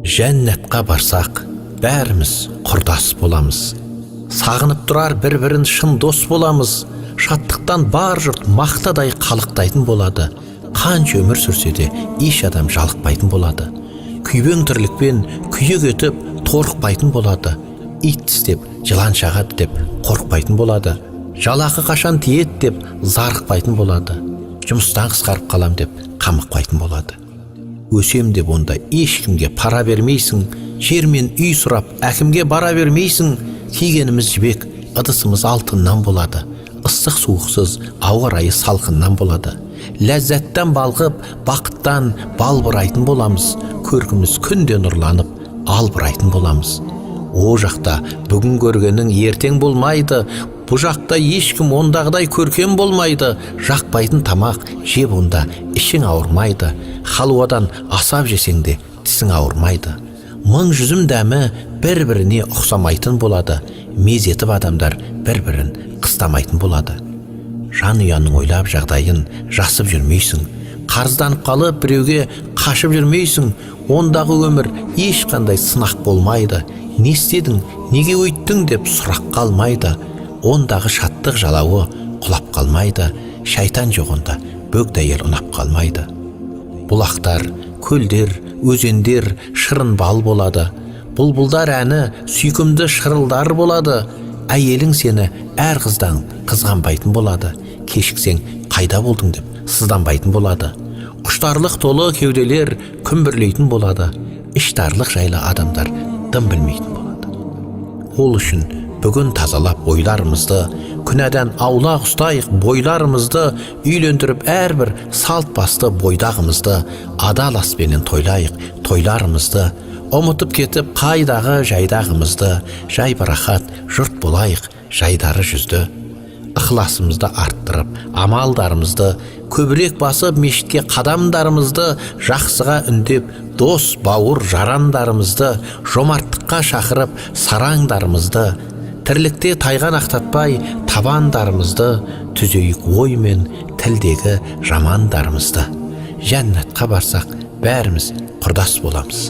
Жәннатқа барсақ, бәріміз құрдас боламыз. Сағынып тұрар бір-бірін шын дос боламыз. Шаттықтан бар жұрт мақтадай қалықтайтын болады. Қанша өмір сүрсе де еш адам жалықпайтын болады. Күйбең тірлікпен күйік етіп торықпайтын болады. Ит тістеп жылан шағады деп қорықпайтын болады. Жалақы қашан тиеді деп зарықпайтын болады. Жұмыстан қысқарып қалам деп қамықпайтын болады. Өсем деп онда ешкімге пара бермейсің. Жер мен үй сұрап әкімге бара бермейсің. Кигеніміз жібек, ыдысымыз алтыннан болады. Ыстық суықсыз ауа райы салқыннан болады. Ләззаттан балғып, бақыттан балбырайтын боламыз. Көркіміз күнде нұрланып, албырайтын боламыз. О жақта бүгін көргенің ертең болмайды. Бұ жақта ешкім ондағыдай көркем болмайды. Жақпайтын тамақ жеп онда ішің ауырмайды. Халуадан асап жесең де тісің ауырмайды. Мың жүзім дәмі бір-біріне ұқсамайтын болады. Мезетіп адамдар бір-бірін қыстамайтын болады. Жан ұяның ойлап жағдайын жасып жүрмейсің. Қарызданып қалып біреуге қашып жүрмейсің. Ондағы өмір ешқандай сынақ болмайды. Не істедің, неге өйттің деп сұрақ қалмайды. Ондағы шаттық жалауы құлап қалмайды. Шайтан жоқ онда, бөгдәйел ұнап қалмайды. Бұлақтар, көлдер, өзендер шырын бал болады. Бұлбұлдар әні сүйкімді шырылдар болады. Әйелің сені әр қыздан қызғанбайтын болады. Кешіксең қайда болдың деп сызданбайтын болады. Құштарлық толы кеуделер күмбірлейтін болады. Іштарлық жайлы адамдар дым білмейтін болады. Ол үшін бүгін тазалап ойларымызды, күнәдан аулақ ұстайық бойларымызды, үйлендіріп әрбір салт басты бойдағымызды, адал аспенен тойлайық тойларымызды, ұмытып кетіп қайдағы жайдағымызды, жайбарақат жұрт болайық жайдары жүзді. Ықыласымызды арттырып, амалдарымызды, көбірек басып мешітке қадамдарымызды, жақсыға үндеп, дос, бауыр, жарандарымызды, жомарттыққа шақырып, сараңдарымызды, тірлікте тайған ақтатпай, табандарымызды, түзейік ой мен тілдегі жамандарымызды. Жәннатқа барсақ, бәріміз құрдас боламыз.